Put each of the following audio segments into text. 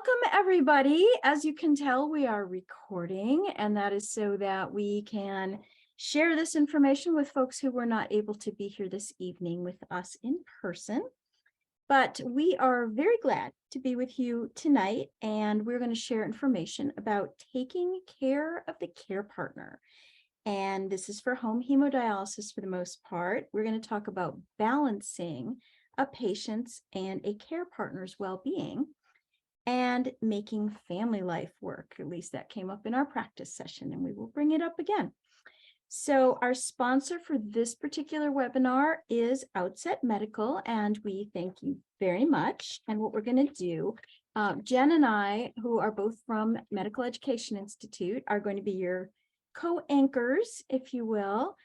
Welcome, everybody. As you can tell, we are recording, and that is so that we can share this information with folks who were not able to be here this evening with us in person. But we are very glad to be with you tonight, and we're going to share information about taking care of the care partner. And this is for home hemodialysis for the most part. We're going to talk about balancing a patient's and a care partner's well-being and making family life work. At least that came up in our practice session, and we will bring it up again. So our sponsor for this particular webinar is Outset Medical, and we thank you very much. And what we're going to do, Jen and I, who are both from Medical Education Institute, are going to be your co-anchors, if you will.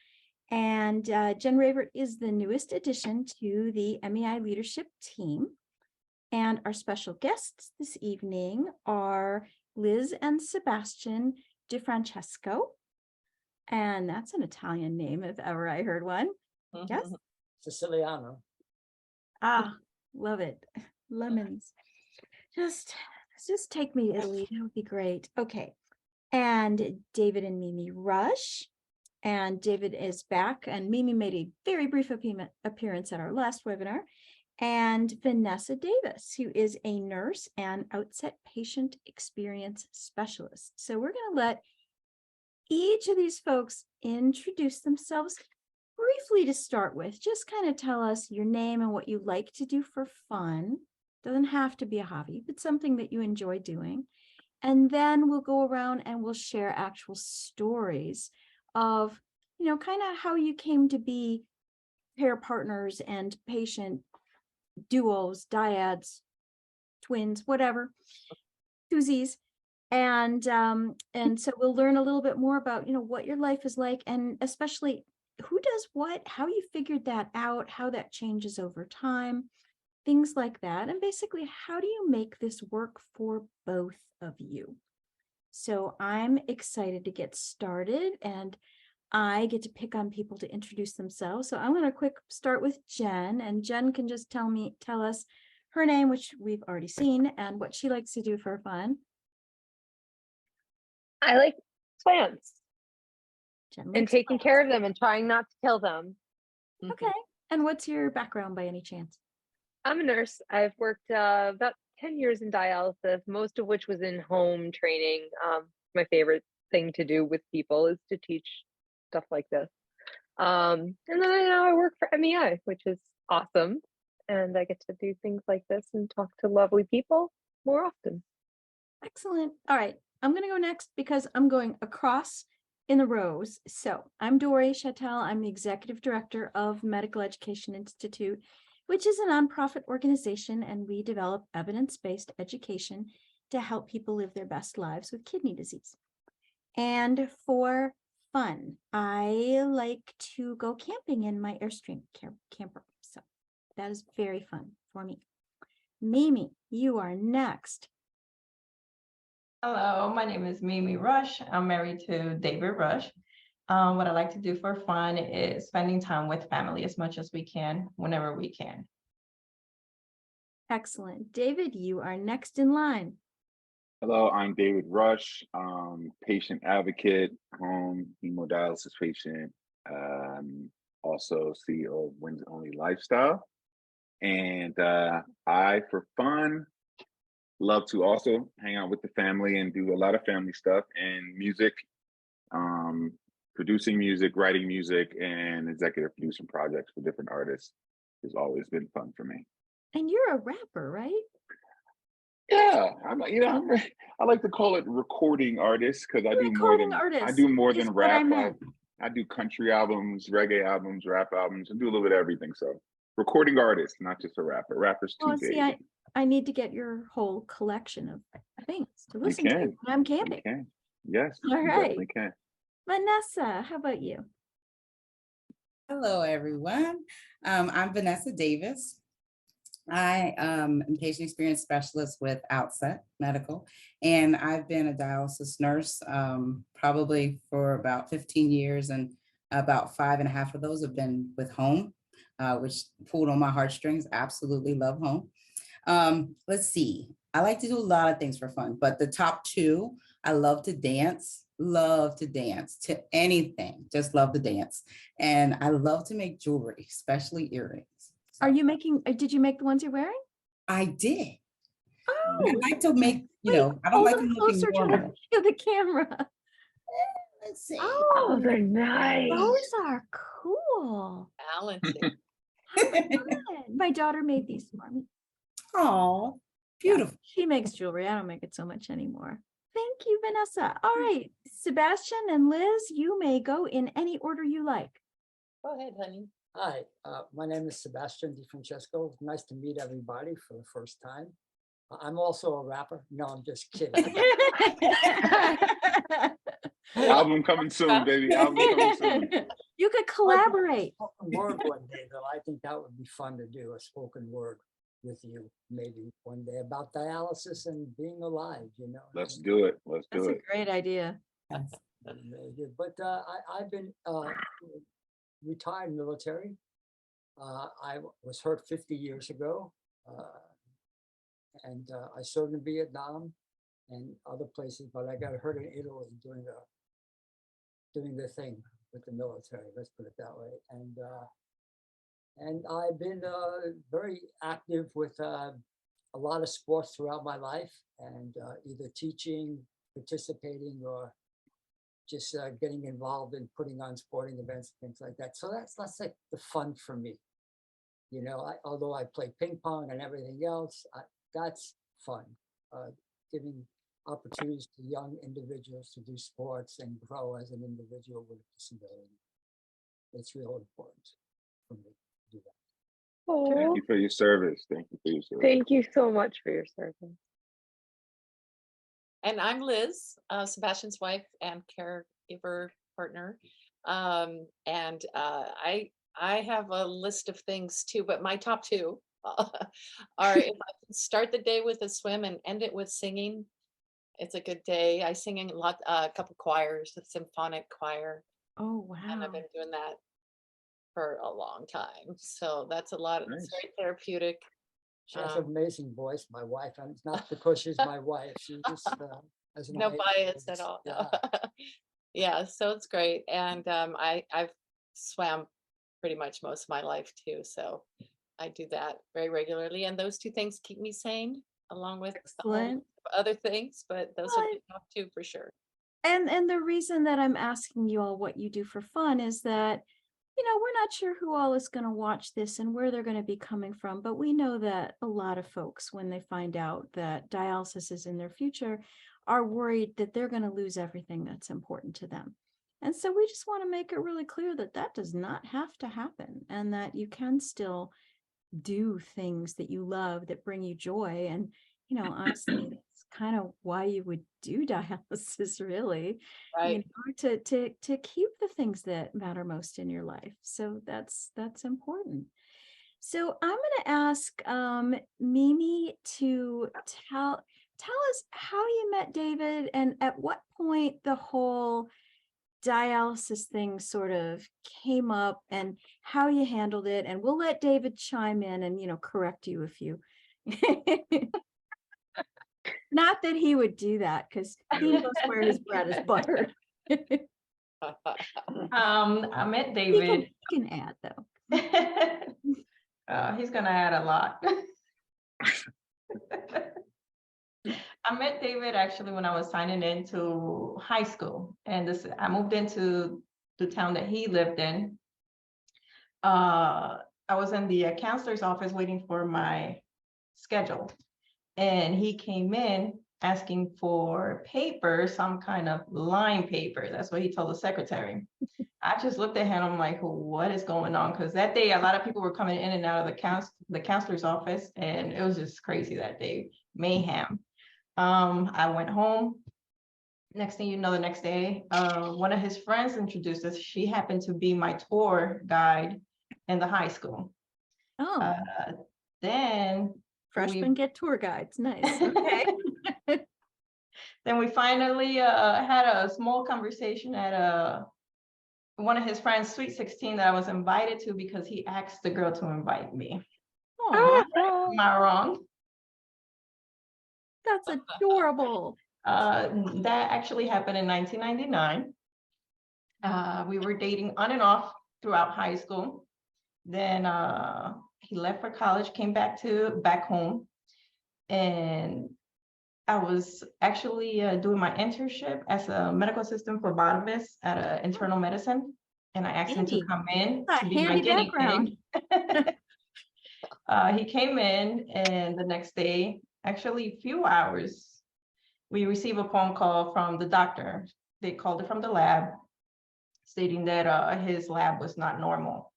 And Jen Ravert is the newest addition to the MEI leadership team. And our special guests this evening are Liz and Sebastian DiFrancesco. And that's an Italian name if ever I heard one. Yes? Siciliano. Ah, love it. Lemons. Just take me to Italy. That would be great. Okay. And David and Mimi Rush. And David is back. And Mimi made a very brief appearance at our last webinar. And Vanessa Davis, who is a nurse and Outset patient experience specialist. So we're going to let each of these folks introduce themselves briefly to start with. Just kind of tell us your name and what you like to do for fun. Doesn't have to be a hobby, but something that you enjoy doing. And then we'll go around and we'll share actual stories of, kind of how you came to be care partners and patient duos, dyads, twins, whatever, twosies. And so we'll learn a little bit more about, what your life is like, and especially who does what, how you figured that out, how that changes over time, things like that. And basically, how do you make this work for both of you? So I'm excited to get started, and I get to pick on people to introduce themselves. So I'm going to start with Jen, and Jen can just tell us her name, which we've already seen, and what she likes to do for fun. I like plants Jen and likes taking plants. care of them and trying not to kill them. Okay. And what's your background by any chance? I'm a nurse. I've worked about 10 years in dialysis, most of which was in home training. My favorite thing to do with people is to teach stuff like this. And then I work for MEI, which is awesome. And I get to do things like this and talk to lovely people more often. Excellent. All right. I'm going to go next because I'm going across in the rows. So I'm Dory Chattel. I'm the executive director of Medical Education Institute, which is a nonprofit organization, and we develop evidence-based education to help people live their best lives with kidney disease. And for fun, I like to go camping in my Airstream camper. So that is very fun for me. Mimi, you are next. Hello, my name is Mimi Rush. I'm married to David Rush. What I like to do for fun is spending time with family as much as we can, whenever we can. Excellent. David, you are next in line. Hello, I'm David Rush, patient advocate, home hemodialysis patient, also CEO of Wins Only Lifestyle. And I, for fun, love to also hang out with the family and do a lot of family stuff and music, producing music, writing music, and executive producing projects for different artists has always been fun for me. And you're a rapper, right? Yeah, I like to call it recording artist because I do more than rap. I do country albums, reggae albums, rap albums, and do a little bit of everything. So recording artist, not just a rapper. Rapper's too big. See, I need to get your whole collection of things to listen to when I'm camping. You can. Yes, all right. Definitely can. Vanessa, how about you? Hello, everyone. I'm Vanessa Davis. I am a patient experience specialist with Outset Medical, and I've been a dialysis nurse probably for about 15 years, and about 5.5 of those have been with home, which pulled on my heartstrings. Absolutely love home. Let's see. I like to do a lot of things for fun, but the top two, I love to dance to anything, just love to dance. And I love to make jewelry, especially earrings. Are So you making, did you make the ones you're wearing? I did. Oh, I like to make, wait, I don't hold like them them looking closer to normal. the camera. Let's see. Oh, Oh, they're nice. those are cool. Balancing. How fun. My daughter made these for me. Oh, Yeah, beautiful. she makes jewelry. I don't make it so much anymore. Thank you, Vanessa. All right, Sebastian and Liz, you may go in any order you like. Go ahead, honey. Hi, my name is Sebastian DiFrancesco. Nice to meet everybody for the first time. I'm also a rapper. No, I'm just kidding. Album coming soon, baby. Album coming soon. You could collaborate. Spoken word one day, though. I think that would be fun to do, a spoken word with you, maybe one day, about dialysis and being alive, you know. Let's do it. Let's That's do a it. great idea. Very good. But I've been retired military. I was hurt 50 years ago, and I served in Vietnam and other places, but I got hurt in Italy doing the thing with the military. Let's put it that way. And I've been very active with a lot of sports throughout my life, and either teaching, participating, or just getting involved in putting on sporting events, things like that. So that's like the fun for me. You know, although I play ping pong and everything else, that's fun. Giving opportunities to young individuals to do sports and grow as an individual with a disability. It's real important for me to do that. Oh, Thank you for your service. Thank you for your service. thank you so much for your service. And I'm Liz, Sebastian's wife and caregiver partner. And I have a list of things too, but my top two are if I can start the day with a swim and end it with singing, it's a good day. I sing in a couple choirs, a symphonic choir, Oh, and I've wow. been doing that for a long time. So that's a lot. It's Nice. very therapeutic. She has an amazing voice, my wife, and it's not because she's my wife. She just has an No amazing bias at voice. all. Yeah. Yeah, so it's great. And I've swam pretty much most of my life too. So I do that very regularly. And those two things keep me sane along with a whole Excellent. of other things, but those are Well, the top two for sure. And the reason that I'm asking you all what you do for fun is that, you know, we're not sure who all is going to watch this and where they're going to be coming from, but we know that a lot of folks, when they find out that dialysis is in their future, are worried that they're going to lose everything that's important to them. And so we just want to make it really clear that that does not have to happen and that you can still do things that you love that bring you joy. And, you know, honestly, that's kind of why you would do dialysis, really, Right. you know, to keep the things that matter most in your life. So that's important. So I'm going to ask Mimi to tell us how you met David and at what point the whole dialysis thing sort of came up and how you handled it. And we'll let David chime in and, you know, correct you if you. Not that he would do that because he knows where his bread is buttered. I met David. He can add though. He's gonna add a lot. I met David actually when I was signing into high school, and I moved into the town that he lived in. I was in the counselor's office waiting for my schedule, and he came in asking for paper, some kind of line paper. That's what he told the secretary. I just looked at him. I'm like, what is going on? Because that day, a lot of people were coming in and out of the counselor's office, and it was just crazy that day, mayhem. I went home. Next thing you know, the next day, one of his friends introduced us. She happened to be my tour guide in the high school. Oh, Then freshmen get tour guides. Nice. Okay. then we finally had a small conversation at one of his friends' Sweet 16 that I was invited to because he asked the girl to invite me. Aw. Am I wrong? That's adorable. That actually happened in 1999. We were dating on and off throughout high school. Then he left for college, came back home, and I was actually doing my internship as a medical assistant phlebotomist at an internal medicine, and I asked him to Handy. come in A to be my handy guinea background. pig. He came in, and the next day, actually a few hours, we received a phone call from the doctor. They called it from the lab, stating that his lab was not normal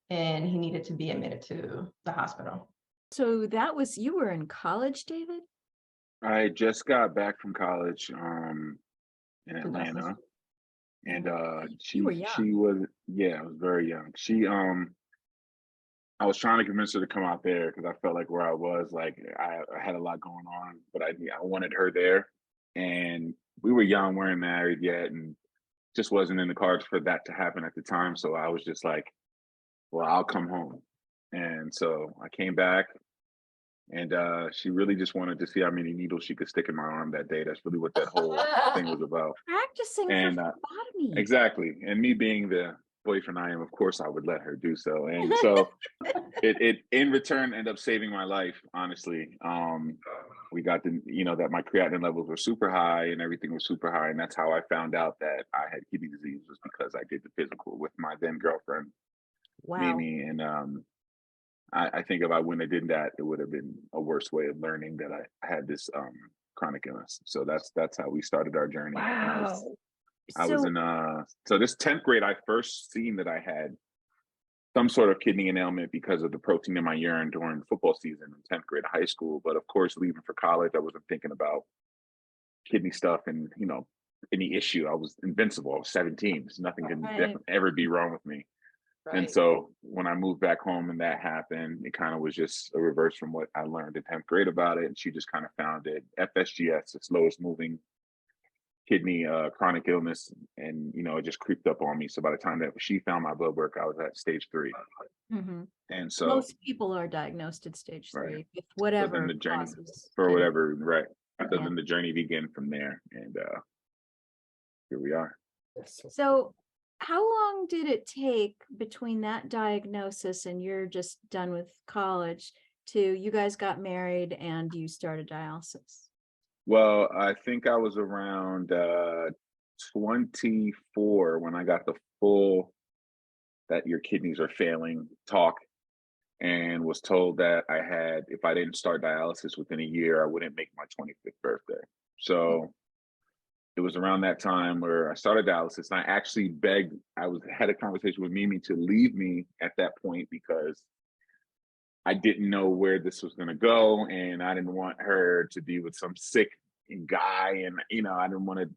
and he needed to be admitted to the hospital. So you were in college, David? I just got back from college in 2006. Atlanta, and You were she was, yeah, I was very young. I was trying to convince her to come out there because I felt like where I was, like I had a lot going on, but I wanted her there, and we were young, weren't married yet, and just wasn't in the cards for that to happen at the time. So I was just like, well, I'll come home, and so I came back. And she really just wanted to see how many needles she could stick in my arm that day. That's really what that whole thing was about. Practicing for And phlebotomy. exactly. And me being the boyfriend I am, of course, I would let her do so. And so it in return ended up saving my life. Honestly, we got that my creatinine levels were super high and everything was super high, and that's how I found out that I had kidney disease, was because I did the physical with my then girlfriend, Wow. Mimi, and I think if I wouldn't have did that, it would have been a worse way of learning that I had this chronic illness. So that's how we started our journey. Wow. I was in so this 10th grade, I first seen that I had some sort of kidney ailment because of the protein in my urine during football season in 10th grade of high school. But of course, leaving for college, I wasn't thinking about kidney stuff and any issue. I was invincible. I was 17. There's nothing can ever be wrong with me. And so when I moved back home and that happened, it kind of was just a reverse from what I learned in 10th grade about it. And she just kind of found it FSGS, the slowest moving kidney chronic illness. And, it just creeped up on me. So by the time that she found my blood work, I was at stage 3. Mhm. And so Most people are diagnosed at stage 3 Right. with whatever then the journey causes for kidney. whatever, right. So Yeah. then the journey began from there. And here we are. So how long did it take between that diagnosis and you're just done with college to you guys got married and you started dialysis? Well, I think I was around 24 when I got the full that your kidneys are failing talk, and was told that if I didn't start dialysis within a year, I wouldn't make my 25th birthday. So it was around that time where I started dialysis, and I actually had a conversation with Mimi to leave me at that point because I didn't know where this was going to go, and I didn't want her to be with some sick guy, and I didn't want to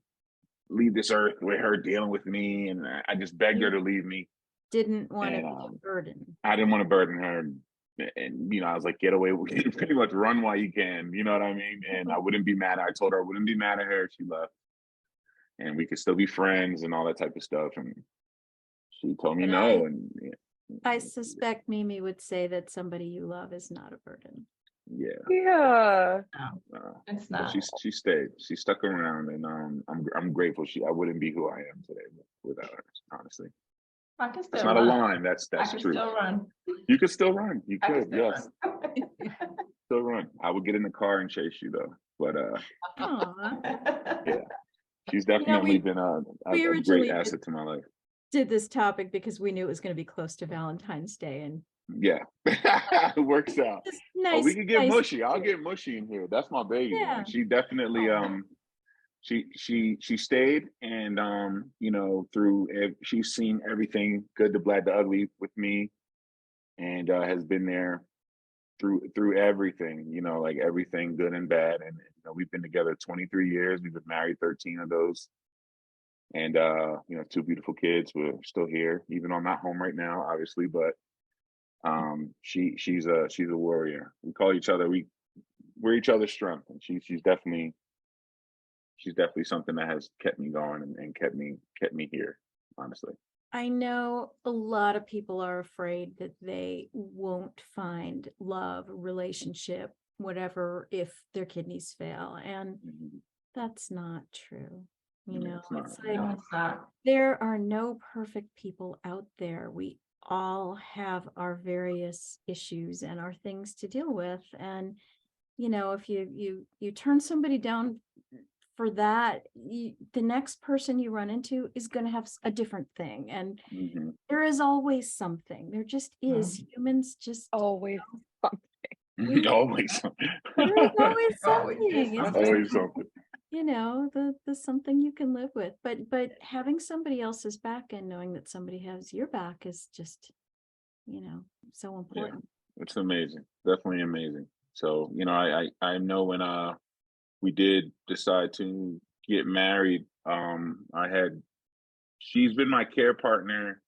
leave this earth with her dealing with me, and I just begged her to leave me. Didn't want to And, be a burden. I didn't want to burden her, and I was like, get away, pretty much run while you can, you know what I mean? And I wouldn't be mad. I told her I wouldn't be mad at her if she left, and we could still be friends and all that type of stuff. And she told me And no, and I suspect Mimi would say that somebody you love is not a burden. yeah. Yeah. It's But not. she stayed. She stuck around, and I'm grateful. I wouldn't be who I am today without her. Honestly, I can still that's not a run. line. I That's can true. still run. You could still run. You I can could, still yes, run. still run. I would get in the car and chase you though. But Aw. yeah, she's definitely been a we great originally asset to my life. did this topic because we knew it was going to be close to Valentine's Day, and Yeah, it works out. just Oh, we nice. could get nice mushy. I'll to- get mushy in here. That's my baby. Yeah. Man. She definitely she stayed, and she's seen everything good, the bad, the ugly with me, and has been there through everything, like everything good and bad. And we've been together 23 years. We've been married 13 of those, and 2 beautiful kids. We're still here, even though I'm not home right now, obviously, but she's a warrior. We call each other, we're each other's strength, and she's definitely something that has kept me going and kept me here, honestly. I know a lot of people are afraid that they won't find love, relationship, whatever if their kidneys fail. And Mhm. that's not true. You Yeah, know, it's not, it's no. like No, it's not. there are no perfect people out there. We all have our various issues and our things to deal with. And, you know, if you turn somebody down for that, the next person you run into is going to have a different thing. And Mhm. there is always something. There just is. Humans just, Always fun. we, Always. there is always Always something. is It's something. just, Always something. you know, the something you can live with. But having somebody else's back and knowing that somebody has your back is just, you know, so important. It's amazing. Definitely amazing. So, you know, I know when we did decide to get married, she's been my care partner.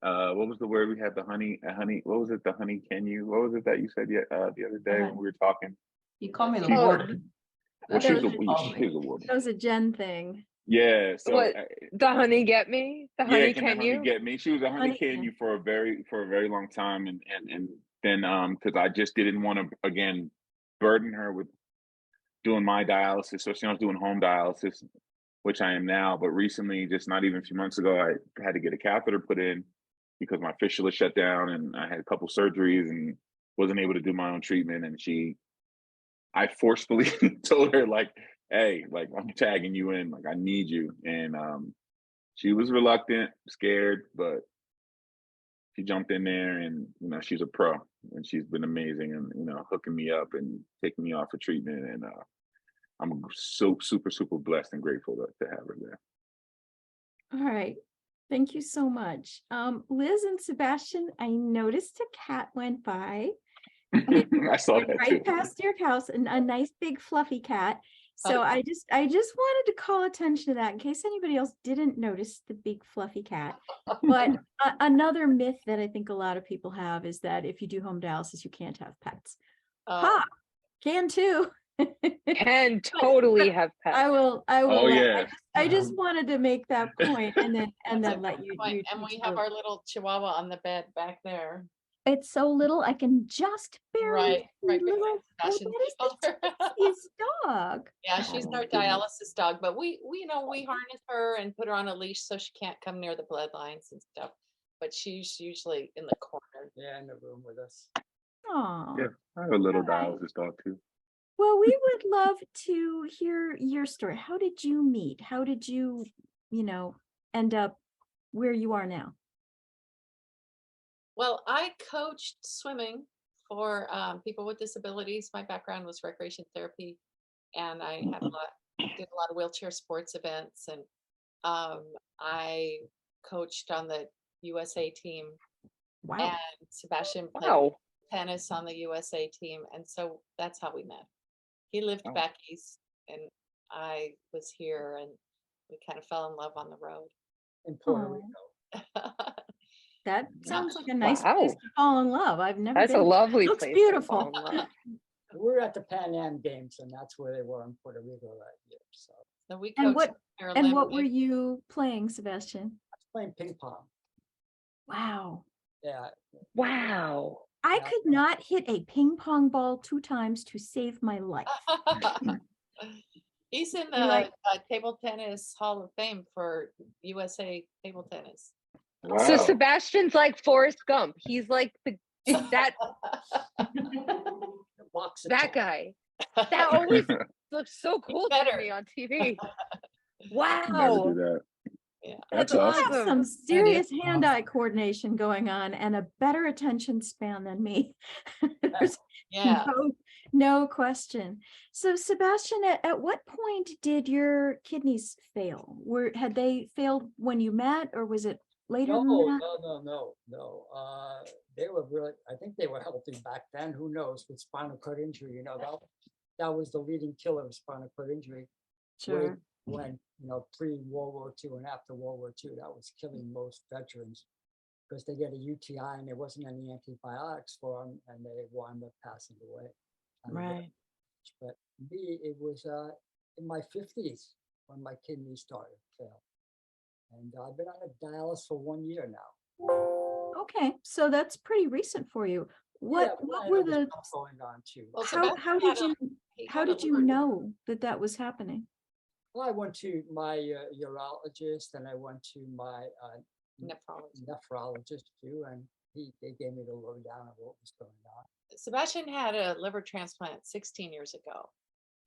What was the word we had? What was it? The honey, can you? What was it that you said the other day when we were talking? You call me the She's- warden. Well, That's she's what a you call me. she's a woman. That was a Jen thing. Yeah. So What? The honey get me? The yeah, honey can the can honey you? get me? She was a honey Honey can can. you for a very long time, and then because I just didn't want to again burden her with doing my dialysis. So she was doing home dialysis, which I am now. But recently, just not even a few months ago, I had to get a catheter put in because my fistula shut down, and I had a couple surgeries and wasn't able to do my own treatment. And I forcefully told her like, "Hey, like I'm tagging you in. Like I need you." And she was reluctant, scared, but she jumped in there, and you know she's a pro, and she's been amazing, and you know hooking me up and taking me off of treatment, and I'm so super blessed and grateful to have her there. All right. Thank you so much. Liz and Sebastian, I noticed a cat went by. I saw Went that right too. past your house, and a nice big fluffy cat. So Oh. I just wanted to call attention to that in case anybody else didn't notice the big fluffy cat. But another myth that I think a lot of people have is that if you do home dialysis, you can't have pets. Ha, can too. Can totally have pets. I will. Oh yeah. I just wanted to make that point, and then That's a let good you. point. And we have our little chihuahua on the bed back there. It's so little, I can just barely Right see behind little. Sebastian's That is shoulder. the tiniest dog. Yeah, she's Oh, our my goodness. dialysis dog, but we harness her and put her on a leash so she can't come near the bloodlines and stuff. But she's usually in the corner. Yeah, in the room with us. Oh, Yeah, I have a little Alright. dialysis dog too. well, we would love to hear your story. How did you meet? How did you, end up where you are now? Well, I coached swimming for people with disabilities. My background was recreation therapy, and I had did a lot of wheelchair sports events, and I coached on the USA team, Wow. and Sebastian played Wow. tennis on the USA team, and so that's how we met. He lived Oh. back east, and I was here, and we kind of fell in love on the road. In Puerto Aw. Rico. That sounds like a nice place Wow. to fall in love. I've never That's a been. lovely Looks place. beautiful. To fall in love. We were at the Pan Am Games, and that's where they were in Puerto Rico that year. So I So we And coached what were Paralympic. you playing, Sebastian? was playing ping pong. Wow. Yeah. Wow. I Yeah. could not hit a ping pong ball 2 times to save my life. He's in You're the like- table tennis Hall of Fame for USA table tennis. Wow. So Sebastian's like Forrest Gump. He's like that Box of that chocolate. guy. That always looks so cool better. to me on TV. Never Wow. do that. Yeah. That's That's awesome. Have awesome. some serious hand-eye coordination going on and a better attention span than me. There's Yeah. no question. So Sebastian, at what point did your kidneys fail? Had they failed when you met, or was it later No, than that? no. They were really, I think they were healthy back then. Who knows, with spinal cord injury, that was the leading killer of spinal cord injury. way Sure. When, pre-World War II and after World War II, that was killing most veterans because they get a UTI and there wasn't any antibiotics for them and they wound up passing away. Right. But me, it was in my 50s when my kidneys started to fail. And I've been on a dialysis for 1 year now. Okay, so that's pretty recent for you. What well, were there was the, stuff going on too. Well, how Sebastian did had a- you, he how had a did you liver- know that that was happening? Well, I went to my urologist and I went to my nephrologist. nephrologist too, and they gave me the lowdown of what was going on. Sebastian had a liver transplant 16 years ago.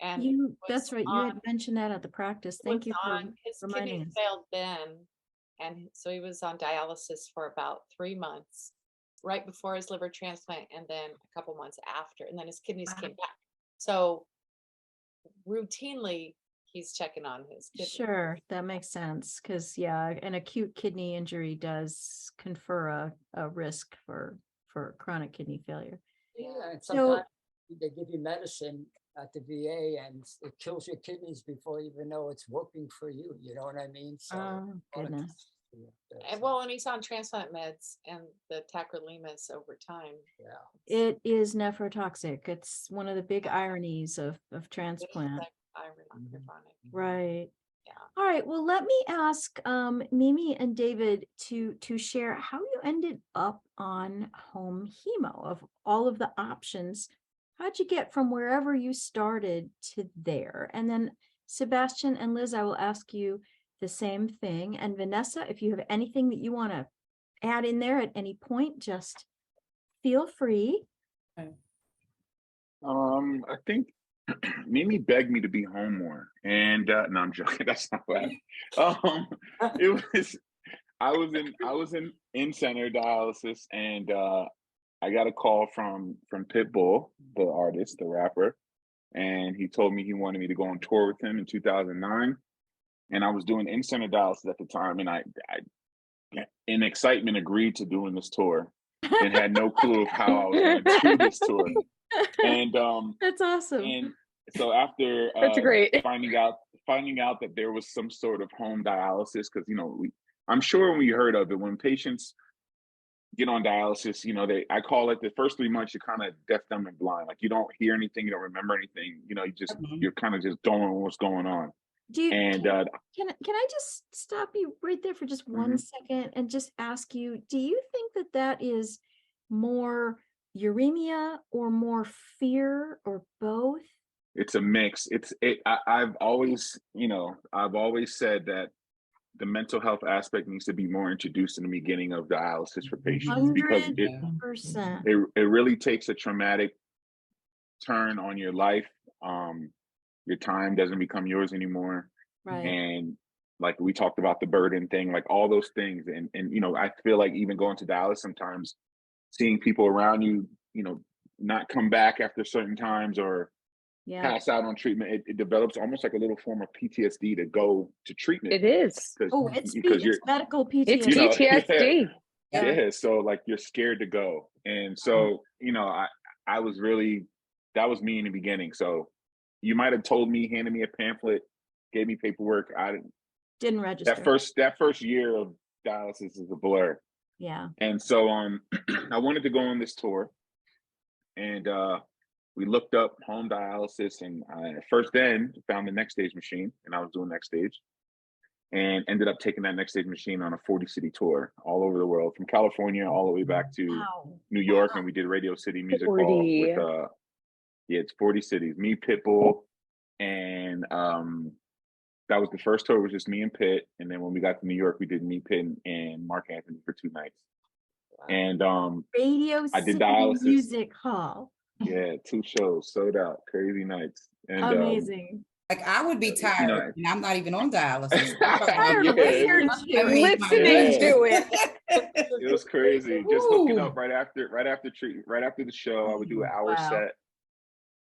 And You, that's was right, you had on- mentioned that at the practice. Thank was you for on- his reminding kidneys us. failed then, and so he was on dialysis for about 3 months, right before his liver transplant, and then a couple months after, and then his kidneys came back. So routinely, he's checking on his kidneys. Sure, that makes sense, because yeah, an acute kidney injury does confer a risk for chronic kidney failure. Yeah, and So- sometimes they give you medicine at the VA and it kills your kidneys before you even know it's working for you. You know what I mean? So Oh, a lot of goodness. times, yeah, And that's, well, and he's on transplant meds and the tacrolimus over time. yeah. It is nephrotoxic. It's one of the big ironies of transplant. Ironic. Right. Yeah. All right. Well, let me ask Mimi and David to share how you ended up on home hemo of all of the options. How'd you get from wherever you started to there? And then Sebastian and Liz, I will ask you the same thing. And Vanessa, if you have anything that you want to add in there at any point, just feel free. I think Mimi begged me to be home more, and no, I'm joking. That's not what happened. It was I was in center dialysis, and I got a call from Pitbull, the artist, the rapper, and he told me he wanted me to go on tour with him in 2009, and I was doing in center dialysis at the time, and I in excitement agreed to doing this tour, and had no clue of how I was going to do this tour, and That's awesome. and so after That's great. finding out that there was some sort of home dialysis, because I'm sure when you heard of it, when patients get on dialysis, I call it the first 3 months, you're kind of deaf, dumb, and blind. Like you don't hear anything, you don't remember anything. You're kind of just going what's going on. Do you, And can I just stop you right there for just one second and just ask you, do you think that that is more uremia or more fear or both? it's a mix. I've always said that the mental health aspect needs to be more introduced in the beginning of dialysis for patients, because 100%. it really takes a traumatic turn on your life. Your time doesn't become yours anymore. Right. And like we talked about the burden thing, like all those things. And I feel like even going to dialysis sometimes, seeing people around you, not come back after certain times or Yeah. pass out on treatment, it develops almost like a little form of PTSD to go to treatment. It is. Oh, it's because you're medical PTSD. It's You know, PTSD. yeah. So like you're scared to go. And so, I was really, that was me in the beginning. So you might have told me, handed me a pamphlet, gave me paperwork. Didn't register. That first year of dialysis is a blur. Yeah. And so I wanted to go on this tour, and we looked up home dialysis, and I first then found the Next Stage machine, and I was doing Next Stage, and ended up taking that Next Stage machine on a 40-city tour all over the world, from California all the way back to Wow. New York, and we did Radio City Music Hall 40. with it's 40 cities. Me, Pitbull, and that was the first tour. It was just me and Pitt, and then when we got to New York, we did me, Pitt, and Mark Anthony for 2 nights. And Radio I did City dialysis. Music Hall. Yeah, 2 shows, sold out, crazy nights. And Amazing. Like I would be tired, and I'm not even on dialysis. Tired of Yeah, listening it to it. Listening to it. it was crazy. Just hooking Ooh. up right after the show. I would do an hour Wow. set,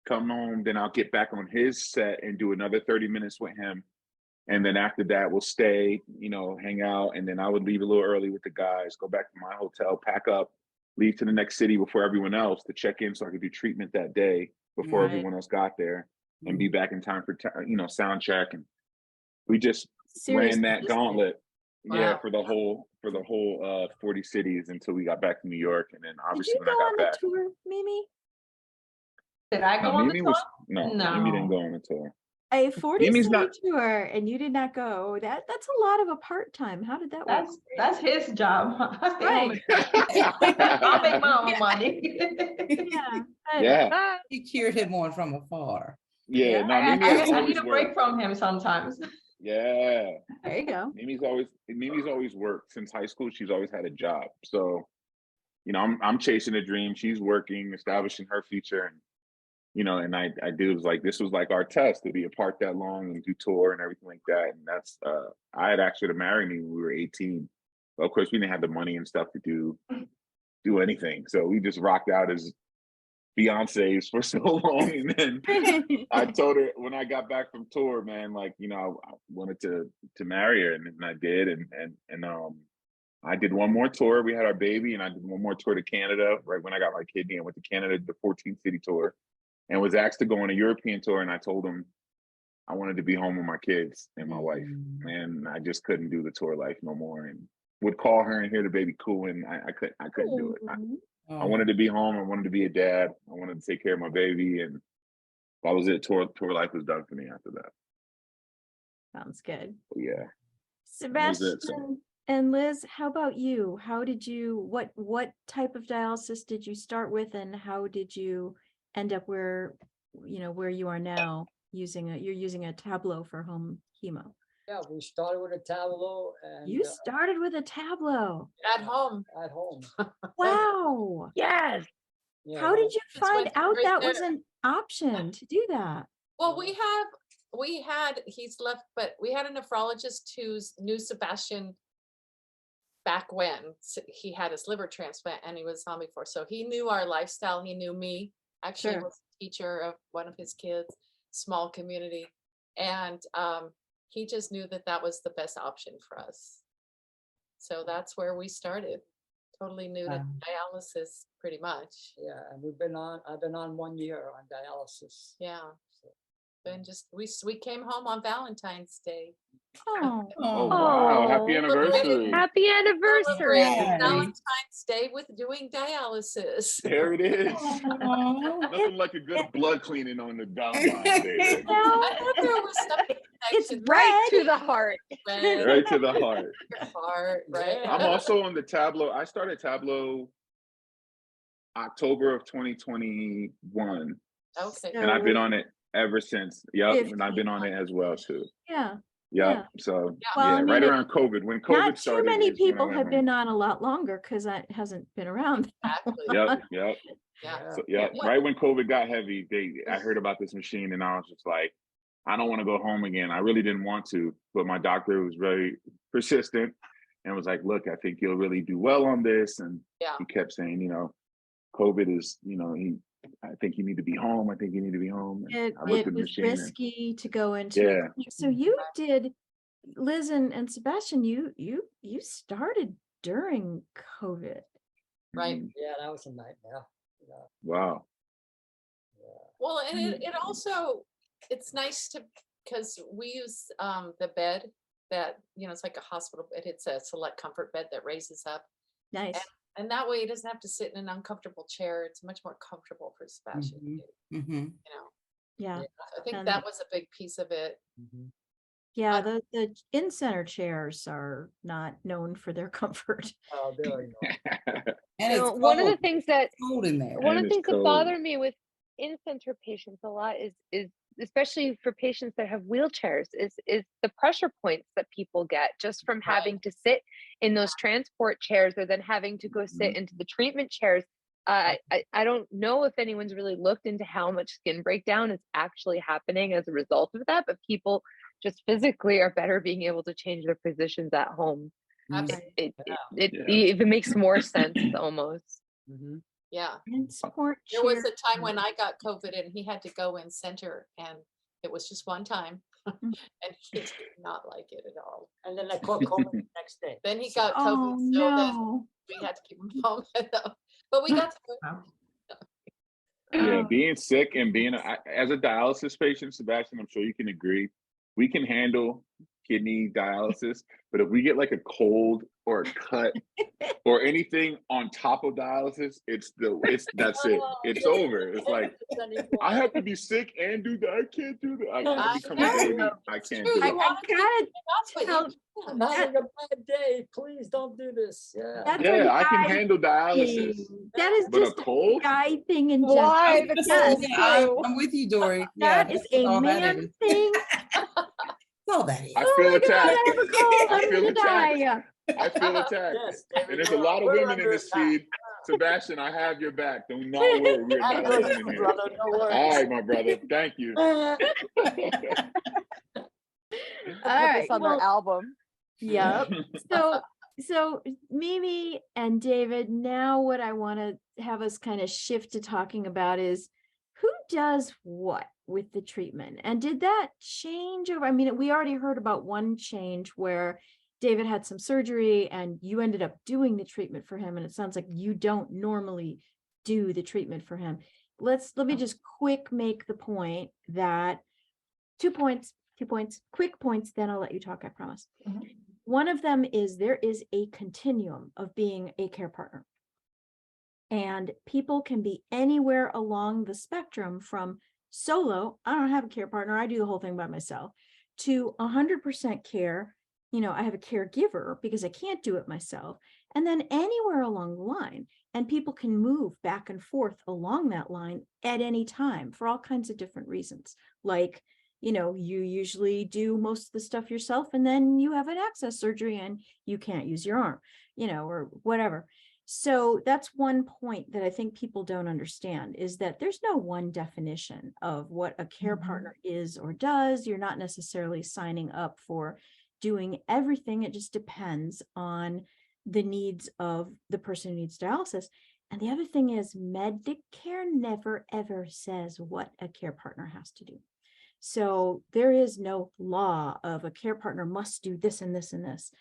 come home, then I'll get back on his set and do another 30 minutes with him. And then after that, we'll stay, hang out. And then I would leave a little early with the guys, go back to my hotel, pack up, leave to the next city before everyone else to check in so I could do treatment that day before Right. everyone else got there, and be back in time for, sound check. And we just Serious ran that logistics. gauntlet. Yeah, Wow. for the whole 40 cities until we got back to New York. And then Did obviously you when go I got on the back, tour, Mimi? Did I go on the Mimi tour? Mimi didn't No. go on the tour. a 40 Mimi's city not- tour and you did not go. That's a lot of a part-time. How did that work? That's his job. I stay home. Right. I'll make my own money. Yeah. good. Yeah, Ah, He cured him on from afar. yeah. No, I, Mimi has I always need a break worked. from him sometimes. Yeah, There you go. Mimi's always worked since high school. She's always had a job. So, you know, I'm chasing a dream. She's working, establishing her future, and you know, and I do was like this was like our test to be apart that long and do tour and everything like that. And that's I had asked her to marry me when we were 18. But of course, we didn't have the money and stuff to do anything. So we just rocked out as fiancés for so long, and then I told her when I got back from tour, man, like, you know, I wanted to marry her, and I did, and I did one more tour. We had our baby, and I did one more tour to Canada right when I got my kidney. I went to Canada, the 14 city tour, and was asked to go on a European tour. And I told him I wanted to be home with my kids and my wife, and I just couldn't do the tour life no more. And would call her and hear the baby cooing. I couldn't do it. I wanted to be home. I wanted to be a dad. I wanted to take care of my baby, and that was it. Tour life was done for me after that. Sounds good. But yeah. was it, Sebastian so. and Liz, how about you? How did you, what type of dialysis did you start with, and how did you end up where you are now you're using a Tableau for home chemo? Yeah, we started with a Tableau and You started with a Tableau. At home. at home. Wow. yes. Yeah, How did you Just find went out right that was there. an option to do that? Well, he's left, but we had a nephrologist who knew Sebastian back when he had his liver transplant and he was on before. So he knew our lifestyle. He knew me. Actually, Sure. was a teacher of one of his kids, small community. And he just knew that was the best option for us. So that's where we started. Totally new to dialysis, pretty much. Yeah, and I've been on 1 year on dialysis. Yeah. Then we came home on Valentine's Day. Oh, Oh wow! Happy Oh, anniversary! Happy anniversary. Celebrated Right. Valentine's Day with doing dialysis. There it is. Aw. Nothing like a good blood cleaning on the Valentine's Day. Right? no, I thought there was some it's connection Right red. to the heart. with Right to the heart. your heart, right? I'm also on the Tableau. I started Tableau October of 2021, Okay. and I've been on it ever since. Yep, and I've 15 been on it as well too. Yeah. Yep. Yeah. So Well, I yeah, mean, right around COVID. When COVID Not started, too many is when I people went have home. been on a lot longer because that hasn't been around. Exactly. Yep. Yeah. So, yep. What- Right when COVID got heavy, I heard about this machine, and I was just like, I don't want to go home again. I really didn't want to, but my doctor was very persistent and was like, look, I think you'll really do well on this. And Yeah. he kept saying, you know, COVID is, you know, I think you need to be home. I think you need to be home. And It, I looked it at the was machine and risky to go into. Yeah. So you did, Liz and Sebastian, you started during COVID. Right. Yeah, that was a nightmare. Yeah, Wow. Well, and it also, it's nice because we use the bed that, it's like a hospital bed. It's a select comfort bed that raises up. Nice. And that way he doesn't have to sit in an uncomfortable chair. It's much more comfortable for Sebastian. Mhm. too, Yeah. I think And- that was a big piece of it. Mhm. Yeah. The in-center chairs are not known for their comfort. Oh, there you go. And You it's know, one of the cold. things that Cold in there. one of And the it's things that cold. bother me with in-center patients a lot is especially for patients that have wheelchairs is the pressure points that people get just from Right. having to sit in those transport chairs or then having to go sit into the treatment chairs. I don't know if anyone's really looked into how much skin breakdown is actually happening as a result of that, but people just physically are better being able to change their positions at home. Absolutely. It Yeah. even makes more sense almost. Mhm. Yeah. And support There was chair. a time when I got COVID and he had to go in center, and it was just one time. And he did not like it at all. And then I caught COVID the next day. Then he got Oh, COVID, so then no. we had to keep him home. But we got through it. Yeah, Oh, being sick and being as a dialysis patient, Sebastian, I'm sure you can agree, we can handle kidney dialysis, but if we get like a cold or a cut or anything on top of dialysis, that's it. It's over. It's like I have to be sick and do that. I can't do that. I become a baby. I can't do I it. gotta tell, I'm having a bad day. Please don't do this. Yeah. that's a Yeah, I can guy handle dialysis, thing. That is but a just a cold? guy thing in general. Why the Yes. cold Yeah, too? I'm with you, Dory. Yeah, That is that's a all that man is. thing. That's all that is. I Oh feel my God, attacked. I have a cold. I I'm feel gonna attacked. die. I feel attacked. Yes, And there's a lot of women in this feed. Sebastian, I have your back. Do not worry. We are I not know alone you, in here. brother. No All worries. right, my brother. Thank you. All Put right. this on their Well, album. yep. So Mimi and David, now what I want to have us kind of shift to talking about is who does what with the treatment, and did that change over? I mean, we already heard about one change where David had some surgery and you ended up doing the treatment for him, and it sounds like you don't normally do the treatment for him. Let me just make the point that 2 points, quick points, then I'll let you talk, I promise. Mhm. One of them is there is a continuum of being a care partner. And people can be anywhere along the spectrum from solo, I don't have a care partner, I do the whole thing by myself, to 100% care. You know, I have a caregiver because I can't do it myself. And then anywhere along the line. And people can move back and forth along that line at any time for all kinds of different reasons. Like, you know, you usually do most of the stuff yourself, and then you have an access surgery and you can't use your arm, you know, or whatever. So that's one point that I think people don't understand, is that there's no one definition of what a care partner is or does. You're not necessarily signing up for doing everything. It just depends on the needs of the person who needs dialysis. And the other thing is Medicare never ever says what a care partner has to do. So there is no law of a care partner must do this and this and this.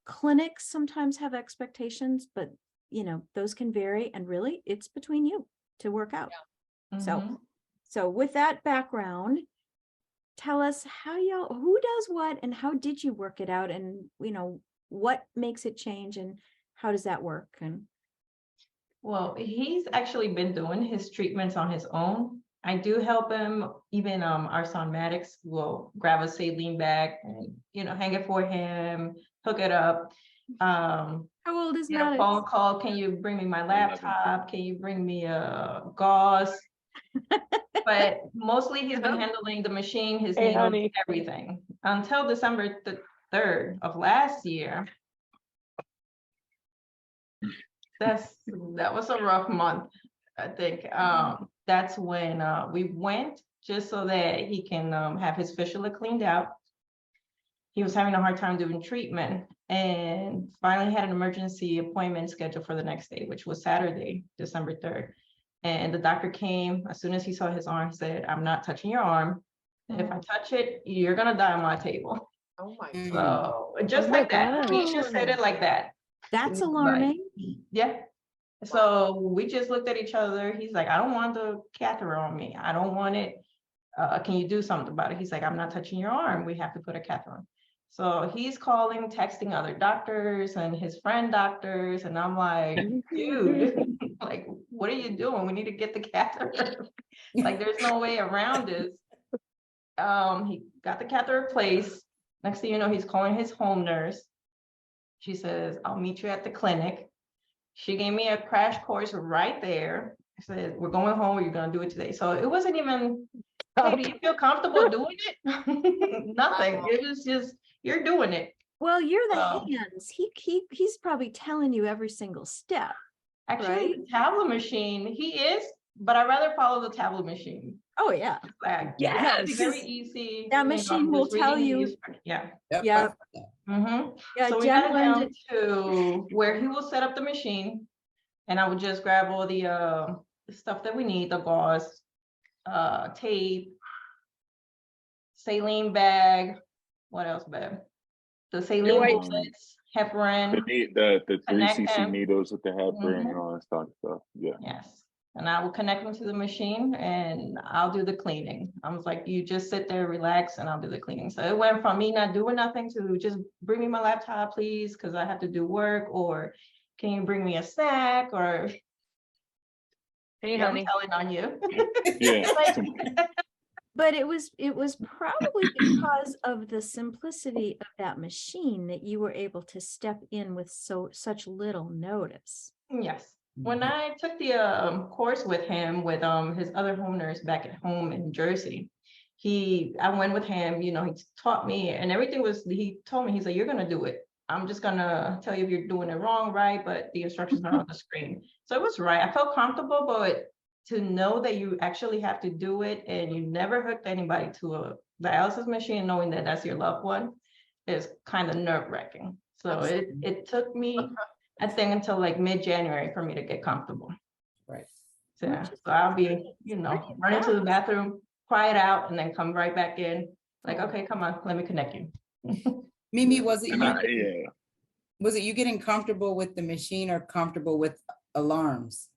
Clinics sometimes have expectations, but you know, those can vary, and really it's between you to work out. Mhm. So with that background, tell us who does what and how did you work it out, and you know, what makes it change and how does that work? And Well, he's actually been doing his treatments on his own. I do help him. Even our son Maddox will grab a saline bag and, you know, hang it for him, hook it up. how old is Get a Maddox? phone call. Can you bring me my laptop? Can you bring me a gauze? But mostly he's been handling the machine, his Hey, needles, honey. everything until December the 3rd of last year. That was a rough month, I think. That's when we went just so that he can have his fistula cleaned out. He was having a hard time doing treatment, and finally had an emergency appointment scheduled for the next day, which was Saturday, December 3rd. And the doctor came as soon as he saw his arm. He said, "I'm not touching your arm. If I touch it, you're gonna die on my table." Oh my Mm. So just Oh my like that, he just said God. it like that. That's Like, alarming. Yeah. So we just looked at each other. He's like, "I don't want the catheter on me. I don't want it. Can you do something about it?" He's like, "I'm not touching your arm. We have to put a catheter on." So he's calling, texting other doctors and his friend doctors. And I'm like, dude, like, what are you doing? We need to get the catheter. Like, there's no way around this. He got the catheter replaced. Next thing you know, he's calling his home nurse. She says, "I'll meet you at the clinic." She gave me a crash course right there. I said, "We're going home. You're going to do it today." So it wasn't even, "Hey, do you feel comfortable doing it?" Nothing. It was just, you're doing it. Well, you're the Oh. hands. He's probably telling you every single step. Actually, Right. the tablet machine, he is, but I'd rather follow the tablet machine. Oh yeah. Like, Yes. it's very easy. That you know, machine I'm will just reading tell the you- user- Yeah. Yep, Yeah. Mm-hmm. Yeah, So we Jen got it learned down it. to where he will set up the machine, and I would just grab all the stuff that we need, the gauze, tape, saline bag. What else, babe? The saline White- bullets, heparin. The 3 Connect cc them. needles with the heparin Mhm. and all that stuff. Yeah. Yes. and I will connect them to the machine and I'll do the cleaning. I was like, you just sit there, relax, and I'll do the cleaning. So it went from me not doing nothing to just bring me my laptop, please, because I have to do work, or can you bring me a snack, or Hey, yeah, I'm honey. telling on you. Yeah. Like, But it was probably because of the simplicity of that machine that you were able to step in with such little notice. yes. When Mhm. I took the course with him, with his other home nurse back at home in Jersey, I went with him, he taught me, and everything was, he told me, he's like, you're gonna do it. I'm just gonna tell you if you're doing it wrong, right? But the instructions are on the screen. So it was right. I felt comfortable, but to know that you actually have to do it and you never hooked anybody to a dialysis machine, knowing that that's your loved one, is kind of nerve-wracking. So it took me, I think, until like mid-January for me to get comfortable. Right. So, Which is so I'll be, pretty run into the fast. bathroom, quiet out, and then come right back in. Like, okay, come on, let me connect you. Mimi, was it And you? Was it you getting comfortable with the machine or comfortable with alarms?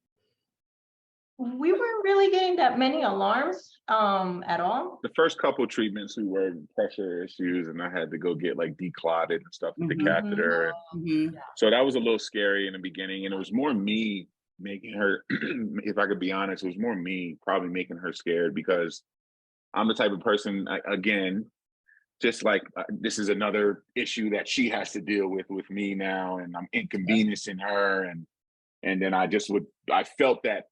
We weren't really getting that many alarms at all. the first couple treatments we were pressure issues, and I had to go get like declotted and stuff with the Mhm. catheter. Mhm. So that was a little scary in the beginning, and it was more me making her, if I could be honest, it was more me probably making her scared, because I'm the type of person, again, just like this is another issue that she has to deal with me now, and I'm inconveniencing her, and then I felt that,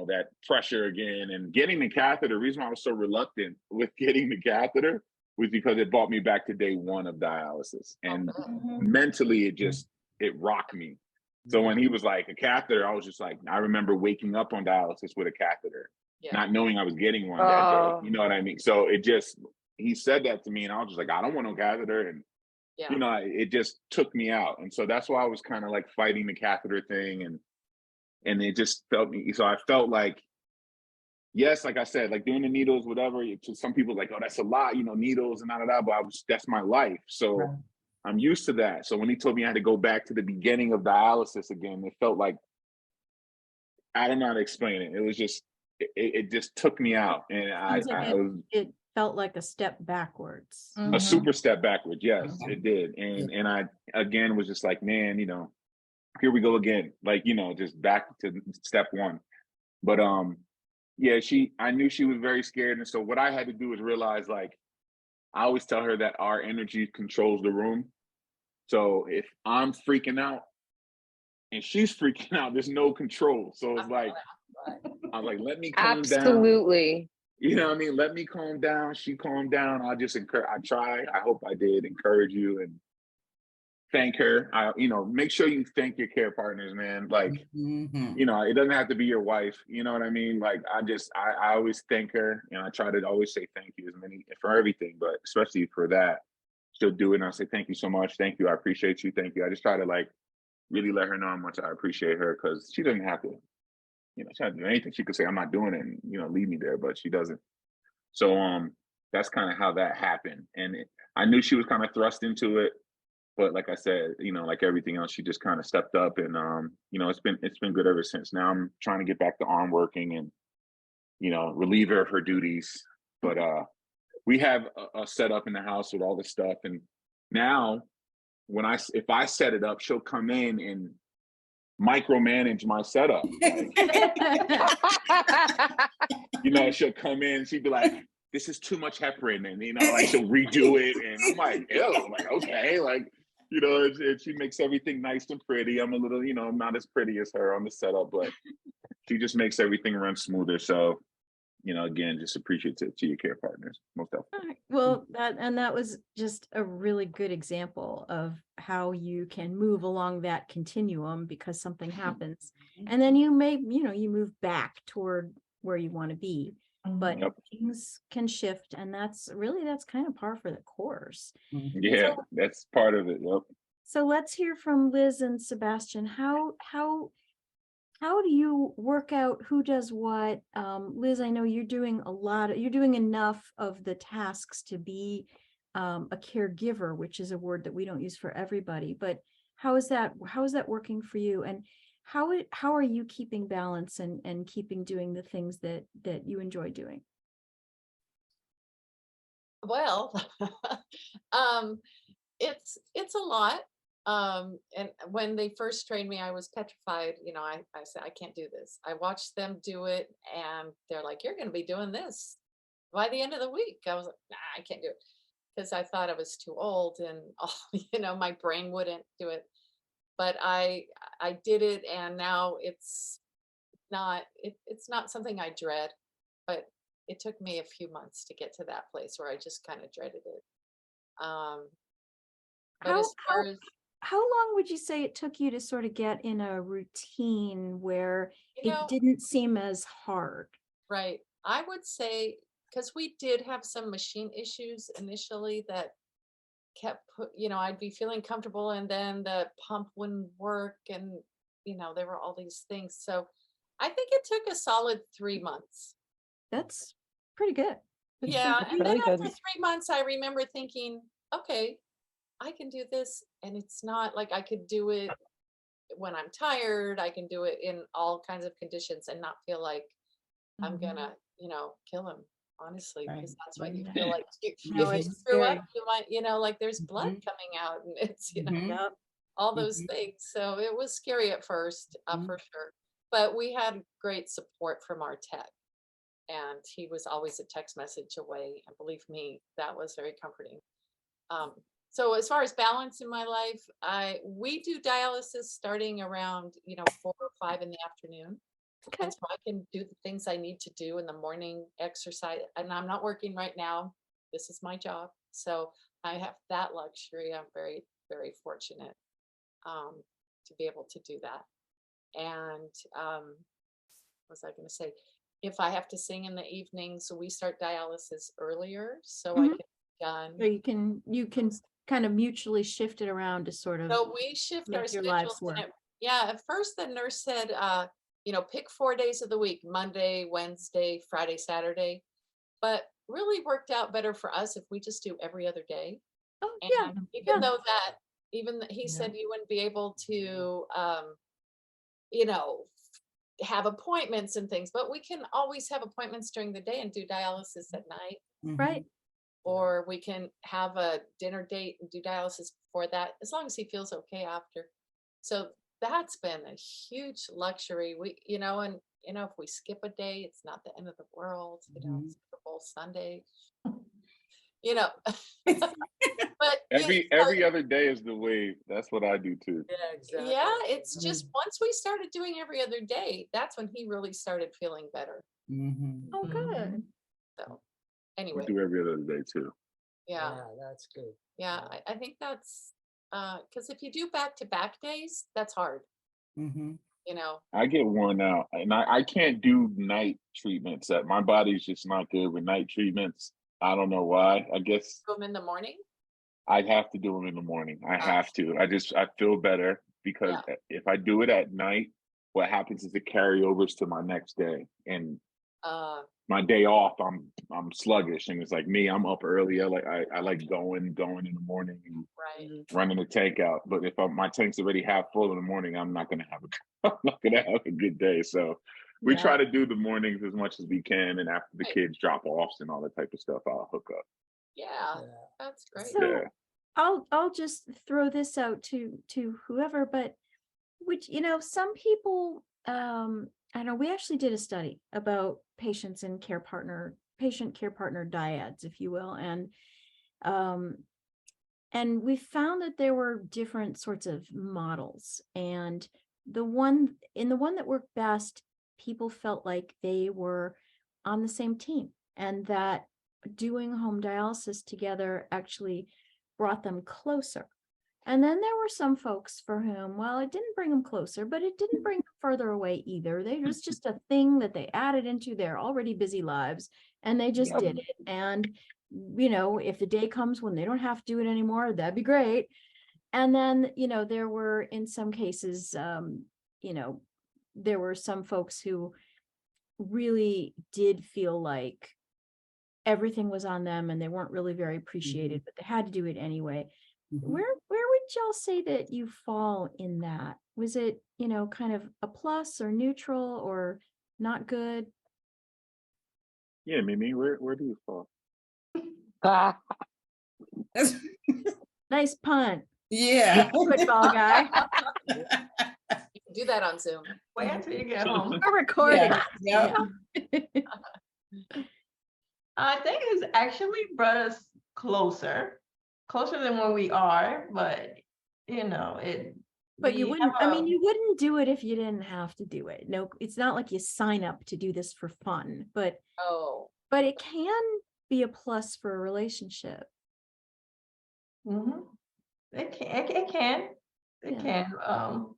that pressure again, and getting the catheter. The reason why I was so reluctant with getting the catheter was because it brought me back to day one of dialysis, and mentally it rocked me. So when he was like a catheter, I was just like, I remember waking up on dialysis with a catheter, Yeah. not knowing I was getting one that day. Oh. You know what I mean? So he said that to me, and I was just like, I don't want no catheter, and Yeah. it just took me out. And so that's why I was kind of like fighting the catheter thing, and it just felt me. So I felt like, yes, like I said, like doing the needles, whatever. To some people, like, oh, that's a lot, needles and da. But that's my life, so Right. I'm used to that. So when he told me I had to go back to the beginning of dialysis again, it felt like, I don't know how to explain it. It was just, it just took me out, and Sounds like I was it felt like a step backwards. a super step backwards. Yes, Mhm. it did, and I again was just like, man, here we go again, like, just back to step one. But yeah, I knew she was very scared, and so what I had to do is realize, like, I always tell her that our energy controls the room. So if I'm freaking out and she's freaking out, there's no control. So it's like, I'm like, let me calm down. Absolutely. You know what I mean? Let me calm down. She calmed down. I just I hope I did encourage you and thank her. Make sure you thank your care partners, man. Like, Mhm. it doesn't have to be your wife. You know what I mean? Like, I always thank her, and I try to always say thank you for everything, but especially for that. She'll do it, and I say, thank you so much. Thank you. I appreciate you. Thank you. I just try to like really let her know how much I appreciate her, because she doesn't have to, she doesn't do anything. She could say, I'm not doing it, and, leave me there, but she doesn't. So, that's kind of how that happened. And I knew she was kind of thrust into it, but like I said, like everything else, she just kind of stepped up, and it's been good ever since. Now I'm trying to get back to arm working and relieve her of her duties. But we have a setup in the house with all this stuff, and now if I set it up, she'll come in and micromanage my setup. She'll come in, she'd be like, this is too much heparin, and like she'll redo it, and I'm like, ew, like, okay, like, she makes everything nice and pretty. I'm a little, not as pretty as her on the setup, but she just makes everything run smoother. So, again, just appreciative to your care partners, most definitely. All right. Well, that was just a really good example of how you can move along that continuum because something happens, and then you move back toward where you want to be. But Yep. things can shift, and that's kind of par for the course. Yeah, that's part of it. Yep. So let's hear from Liz and Sebastian. How do you work out who does what? Liz, I know you're doing you're doing enough of the tasks to be a caregiver, which is a word that we don't use for everybody, but how is that working for you? And how are you keeping balance and keeping doing the things that you enjoy doing? Well, um, it's a lot. And when they first trained me, I was petrified. You know, I said, I can't do this. I watched them do it, and they're like, "You're going to be doing this by the end of the week." I was like, "Nah, I can't do it," because I thought I was too old, and you know, my brain wouldn't do it. But I did it, and now it's not something I dread, but it took me a few months to get to that place where I just kind of dreaded it. Um, but How as far how as how long would you say it took you to sort of get in a routine where you it know, didn't seem as hard? right, I would say because we did have some machine issues initially that kept you know, I'd be feeling comfortable and then the pump wouldn't work, and you know, there were all these things. So I think it took a solid 3 months. That's pretty good. That's Yeah, pretty That's and then really after good. 3 months, I remember thinking, okay, I can do this, and it's not like I could do it when I'm tired. I can do it in all kinds of conditions and not feel like I'm Mhm. gonna, you know, kill him, honestly, Right. because that's what you Yeah. feel like. No, If you it's screw up, scary. you might, you know, like there's blood Mhm. coming out, and it's, you know, Mhm. Yep. all those Mhm. things. So it was scary at first, Mhm. for sure. But we had great support from our tech, and he was always a text message away. And believe me, that was very comforting. Um, so as far as balance in my life, we do dialysis starting around, you know, 4 or 5 in the afternoon. Okay. And so I can do the things I need to do in the morning, exercise, and I'm not working right now. This is my job. So I have that luxury. I'm very, very fortunate, um, to be able to do that. And what was I going to say? If I have to sing in the evening, so we start dialysis earlier, so I Mhm. can be done. So you can kind of mutually shift it around to sort of So we shift our make your schedules, lives work. and yeah, at first the nurse said, you know, pick 4 days of the week, Monday, Wednesday, Friday, Saturday, but really worked out better for us if we just do every other day. Oh, yeah, And even yeah. though that, he Yeah. said you wouldn't be able to, you know, have appointments and things, but we can always have appointments during the day and do dialysis at night, Right. Mhm. or we can have a dinner date and do dialysis before that, as long as he feels okay after. So that's been a huge luxury. We, you know, and you know, if we skip a day, it's not the end of the world. You know, Mhm. Super Bowl Sunday. You know, but you know, Every other day is the wave. That's what I do too. Yeah, exactly. yeah, it's Mhm. just once we started doing every other day, that's when he really started feeling better. Mhm. Oh, good. So We anyway, do every other day too. yeah, Yeah, that's good. yeah, I think that's because if you do back-to-back days, that's hard. Mhm. You know, I get worn out, and I can't do night treatments. That my body's just not good with night treatments. I don't know why. I guess do them in the morning. I'd have to do them in the morning. I Uh, have to. I feel better because yeah, if I do it at night, what happens is it carryovers to my next day, and uh, my day off, I'm sluggish, and it's like me. I'm up early. I like going in the morning and right. Mhm. running the tank out. But if my tank's already half full in the morning, I'm not gonna have a I'm not gonna have a good day. So we Yeah. try to do the mornings as much as we can, and after the Right. kids drop offs and all that type of stuff, I'll hook up. Yeah, Yeah. that's great. So Yeah. I'll just throw this out to whoever, but which, some people, I know we actually did a study about patient care partner dyads, if you will. Um, and we found that there were different sorts of models, and the one that worked best, people felt like they were on the same team, and that doing home dialysis together actually brought them closer. And then there were some folks for whom, well, it didn't bring them closer, but it didn't bring them further away either. It was just a thing that they added into their already busy lives, and they just Yep. did it. And, if the day comes when they don't have to do it anymore, that'd be great. And then, there were, in some cases, you know, there were some folks who really did feel like everything was on them and they weren't really very appreciated, but they had to do it anyway. Mhm. where would y'all say that you fall in that? Was it, kind of a plus or neutral or not good? Yeah, Mimi, where do you fall? Ah, Nice punt, Yeah. football guy. You can do that on Zoom. Wait until you get home. We're recording. Yeah, I think it's actually brought us closer than where we are, but it. But you we wouldn't, have I mean, you wouldn't do it if you didn't have to do it. No, it's not like you sign up to do this for fun, but Oh, it can be a plus for a relationship. Mhm. It can, it Yeah. can,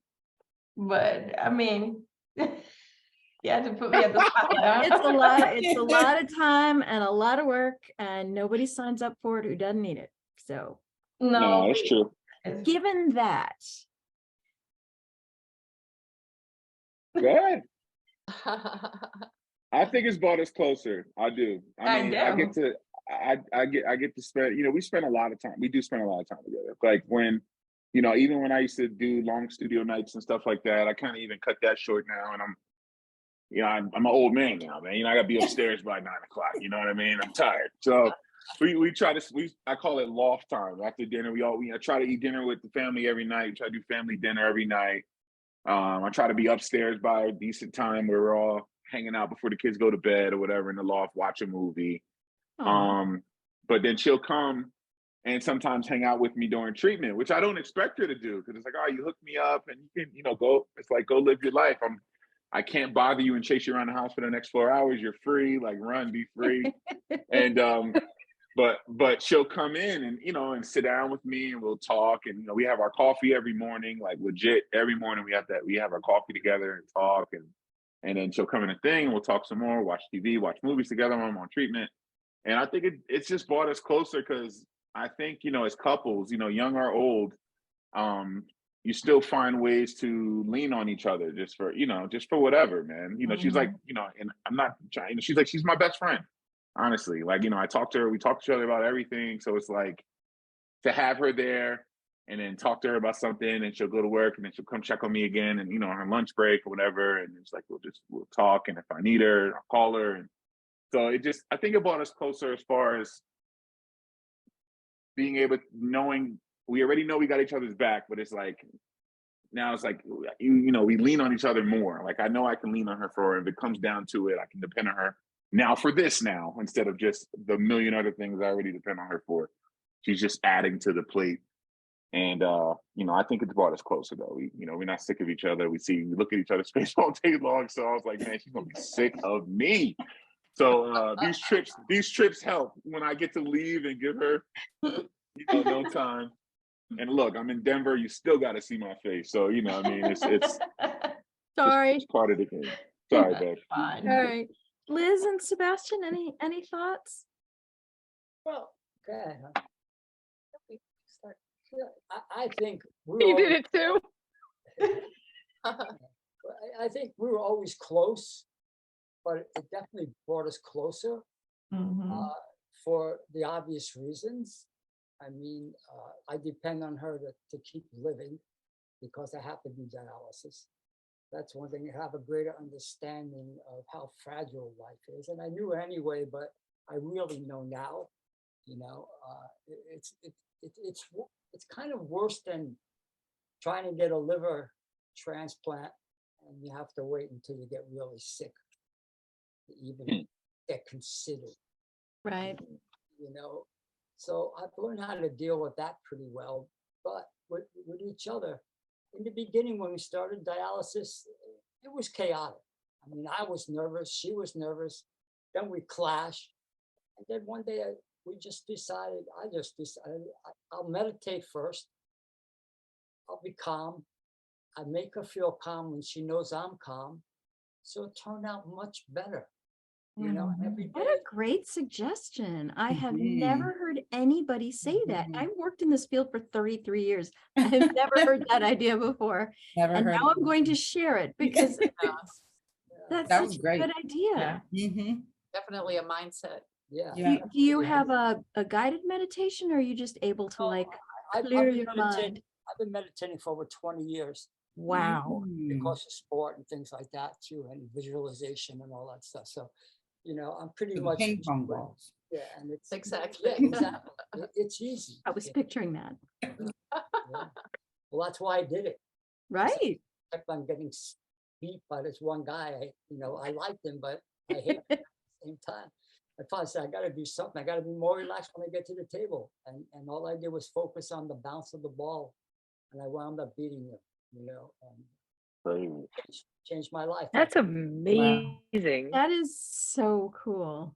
but I mean, you have to put me at the spot. It's a lot of time and a lot of work, and nobody signs up for it who doesn't need it. So No, that's true. it's- given that, Go ahead. I think it's brought us closer. I do. I I mean, I get do. to I get to spend, we spend a lot of time. We do spend a lot of time together. Like when, even when I used to do long studio nights and stuff like that, I kind of even cut that short now. And I'm an old man now, man. I gotta be upstairs by 9 o'clock. You know what I mean? I'm tired. So we try to I call it loft time. After dinner, I try to eat dinner with the family every night. We try to do family dinner every night. I try to be upstairs by a decent time where we're all hanging out before the kids go to bed or whatever in the loft, watch a movie. aw, But then she'll come and sometimes hang out with me during treatment, which I don't expect her to do because it's like, oh, you hooked me up and you can, go. It's like, go live your life. I can't bother you and chase you around the house for the next 4 hours. You're free, like run, be free. And but she'll come in and and sit down with me and we'll talk and we have our coffee every morning, like legit every morning we have our coffee together and talk and then she'll come in a thing and we'll talk some more, watch TV, watch movies together when I'm on treatment. And I think it's just brought us closer because I think, as couples, young or old, you still find ways to lean on each other just for whatever, man. She's like, and I'm not trying, she's like, she's my best friend. Honestly, like, I talk to her, we talk to each other about everything. So it's like to have her there and then talk to her about something and she'll go to work and then she'll come check on me again and, on her lunch break or whatever. And it's like, we'll talk. And if I need her, I'll call her. And so I think it brought us closer as far as being able, knowing we already know we got each other's back, but it's like, now it's like, we lean on each other more. Like, I know I can lean on her for, if it comes down to it, I can depend on her now for this now, instead of just the million other things I already depend on her for. She's just adding to the plate. And, I think it's brought us closer though. We're not sick of each other. We look at each other's face all day long. So I was like, man, she's going to be sick of me. So these trips help when I get to leave and give her, no time. And look, I'm in Denver. You still got to see my face. So, I mean, it's sorry. it's part of the game. Sorry, babe. Fine. All right. Liz and Sebastian, any thoughts? Well, okay. we start. I think we you were did it too. I think we were always close, but it definitely brought us closer Mhm. for the obvious reasons. I mean, I depend on her to keep living because I have to do dialysis. That's one thing, to have a greater understanding of how fragile life is. And I knew anyway, but I really know now, it's kind of worse than trying to get a liver transplant and you have to wait until you get really sick to even get considered. Right. So I've learned how to deal with that pretty well, but with each other. In the beginning, when we started dialysis, it was chaotic. I mean, I was nervous, she was nervous, then we clashed. And then one day I just decided, I'll meditate first. I'll be calm. I make her feel calm when she knows I'm calm. So it turned out much better. And every What day, a great suggestion. I have Mhm. never heard anybody say that. Mhm. I've worked in this field for 33 years. I've never heard that idea before. Never And heard now of I'm going to share it because that's That was such a great. good idea. Yeah. Mhm. Definitely a mindset. yeah. Yeah. Do you have a guided meditation or are you just able to Oh, like, I've clear been your meditating. mind. I've been meditating for over 20 years Wow. because of sport and things like that too, and visualization and all that stuff. So, I'm pretty The much ping pong used to it. balls. Yeah, and it's Exactly. Yeah, exactly. It's easy. I was picturing that. Yeah. Well, that's why I did it. Right. Kept on getting beat by this one guy. I liked him, but I hate him at the same time. I finally said, I got to do something. I got to be more relaxed when I get to the table. And all I did was focus on the bounce of the ball, and I wound up beating him. And Crazy. changed my life. That's amazing. That is so cool.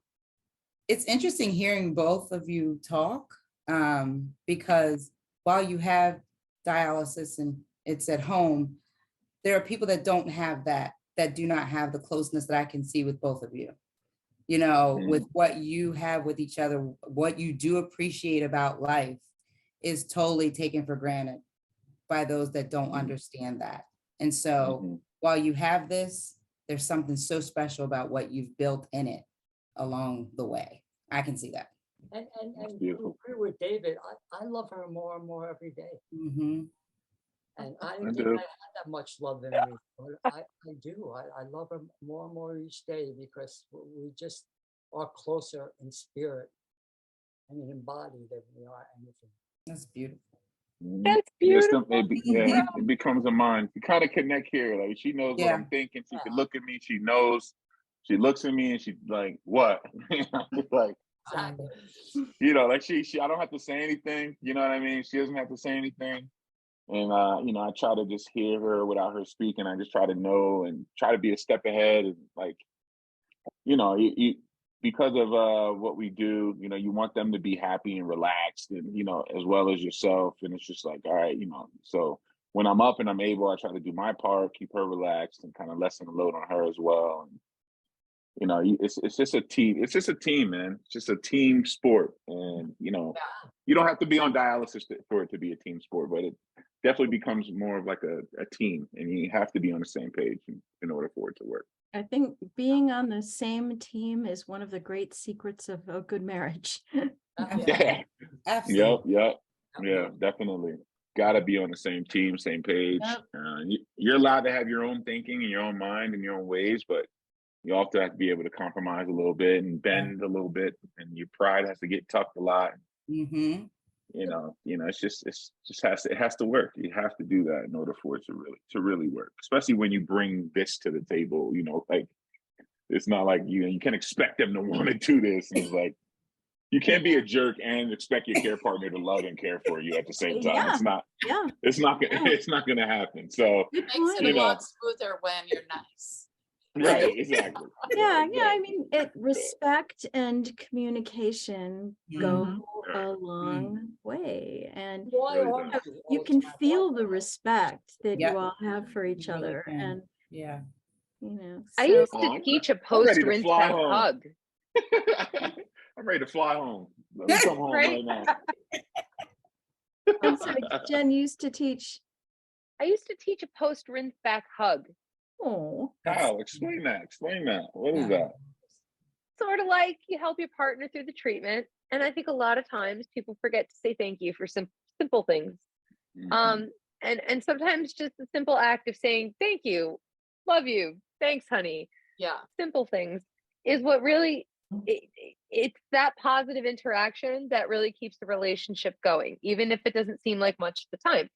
It's interesting hearing both of you talk, because while you have dialysis and it's at home, there are people that don't have that do not have the closeness that I can see with both of you. With what you have with each other, what you do appreciate about life is totally taken for granted by those that don't understand that. And so while you have this, there's something so special about what you've built in it along the way. I can see that. And to beautiful. agree with David, I love her more and more every day. Mhm. And I I didn't think do. I had that much love in me, but I do. I love her more and more each day because we just are closer in spirit and in body than we are anything. That's beautiful. That's beautiful. It becomes a mind. You kind of connect here. Like she knows what Yeah. I'm thinking. She can look at me. She knows. She looks at me and she's like, "What?" Like, Exactly. like she. I don't have to say anything. You know what I mean? She doesn't have to say anything. And I try to just hear her without her speaking. I just try to know and try to be a step ahead. And like, you because of what we do, you want them to be happy and relaxed, and as well as yourself. And it's just like, all right, So when I'm up and I'm able, I try to do my part, keep her relaxed, and kind of lessen the load on her as well. And it's just a team. It's just a team, man. It's just a team sport, and you don't have to be on dialysis for it to be a team sport, but it definitely becomes more of like a team, and you have to be on the same page in order for it to work. I think being on the same team is one of the great secrets of a good marriage. Yeah. Absolutely. Yep. Yeah, definitely. Got to be on the same team, same page. You're allowed to have your own thinking and your own mind and your own ways, but you also have to be able to compromise a little bit and bend a little bit, and your pride has to get tucked a lot. Mm-hmm. It has to work. You have to do that in order for it to really work, especially when you bring this to the table. Like it's not like you can expect them to want to do this, and it's like you can't be a jerk and expect your care partner to love and care for you at the same time. Yeah. It's not. Yeah. It's not going to happen. So It makes it a lot smoother when you're nice. right, exactly. Yeah. I mean, respect and communication go a long way, and you can feel the respect that you all have for each You really other, can. and Yeah. I so- used to teach a post rinse back hug. I'm ready to fly home. Let me come home right now. I'm sorry, Jen used to teach. I used to teach a post rinse back hug. Oh, How? Explain that. What is that? Sort of like you help your partner through the treatment. And I think a lot of times people forget to say thank you for simple things. Mhm. And sometimes just the simple act of saying thank you, love you, thanks, honey. Yeah. Simple things is what really it's that positive interaction that really keeps the relationship going, even if it doesn't seem like much at the time.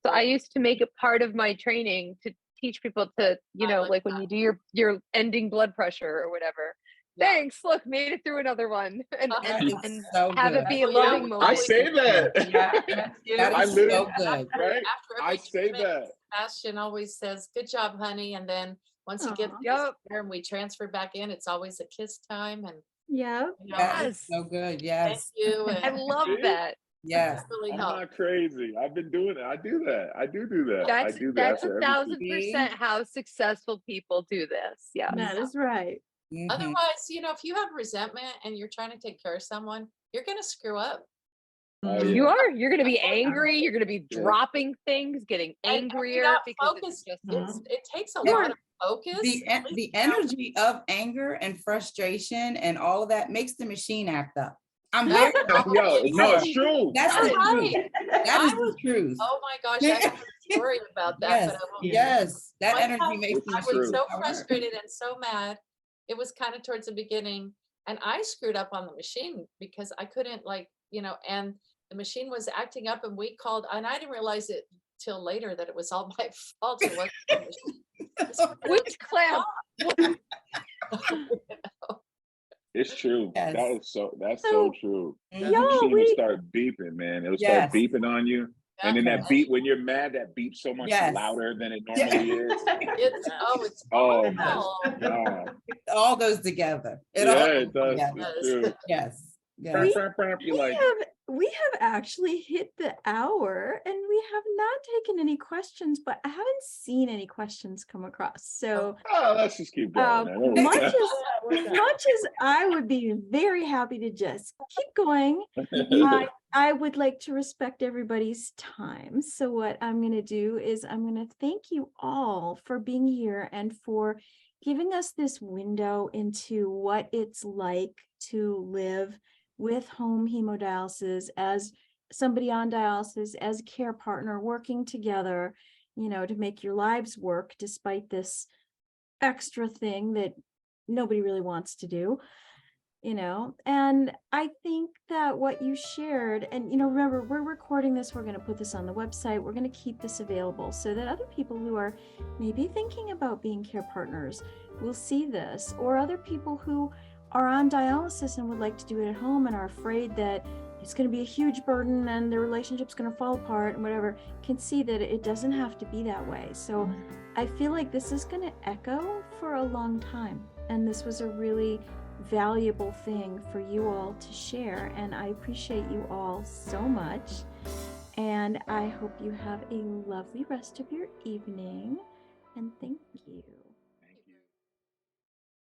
So I used to make it part of my training to teach people to, like when you do your ending blood pressure or whatever. Yeah. Thanks, look, made it through another one, and It's so have it good. be a loving moment. I say that. That I is literally- so good. Right? After I every say treatment, that. Sebastian always says, "Good job, honey," and then once he gets Yup. there and we transfer back in, it's always a kiss time, and yeah. That is Yes. so good. thank Yes. you. I And love See? that. Yes. it really I'm helps. not crazy. I've been doing it. I do that. I do that. I do that. That's after every 1,000% how successful people do this. Yeah. That is right. Mhm. Otherwise, if you have resentment and you're trying to take care of someone, you're gonna screw up. Oh, You yeah. are. You're going to be angry. You're going to be Yeah. dropping things, getting And you're angrier not because focused. it's just It takes a Yeah. lot of focus. The At least the you know- energy of anger and frustration and all of that makes the machine act up. I'm very Yo, no, it's true. That's the Right. truth. That is I the truth. Oh my gosh, I have a story about that, Yes, but I won't. yes, that One energy time makes It's me I was true. so all right. frustrated and so mad. It was kind of towards the beginning, and I screwed up on the machine because I couldn't, like, and the machine was acting up, and we called, and I didn't realize it till later that it was all my fault. It wasn't the machine. Which clamp? It's true. Yes. That's So, so true. That Mhm. Y'all, machine will we start beeping, man. It'll Yes. start beeping on you. And then that Yes. beep, when you're mad, that beeps so much Yes. louder than it Yeah. normally is. It's Oh my awful. God. It all goes together. It Yeah, all it does. goes It's Yes. true. Yes. Yes. We- You're like, we have actually hit the hour, and we have not taken any questions, but I haven't seen any questions come across. So oh, let's just keep going. man. Don't much worry. as much as I would be very happy to just keep going, I would like to respect everybody's time. So what I'm going to do is I'm going to thank you all for being here and for giving us this window into what it's like to live with home hemodialysis as somebody on dialysis, as a care partner, working together, to make your lives work despite this extra thing that nobody really wants to do. And I think that what you shared, and remember, we're recording this, we're going to put this on the website, we're going to keep this available so that other people who are maybe thinking about being care partners will see this, or other people who are on dialysis and would like to do it at home and are afraid that it's going to be a huge burden and their relationship's going to fall apart and whatever, can see that it doesn't have to be that way. So I feel like this is going to echo for a long time, and this was a really valuable thing for you all to share, and I appreciate you all so much, and I hope you have a lovely rest of your evening, and thank you.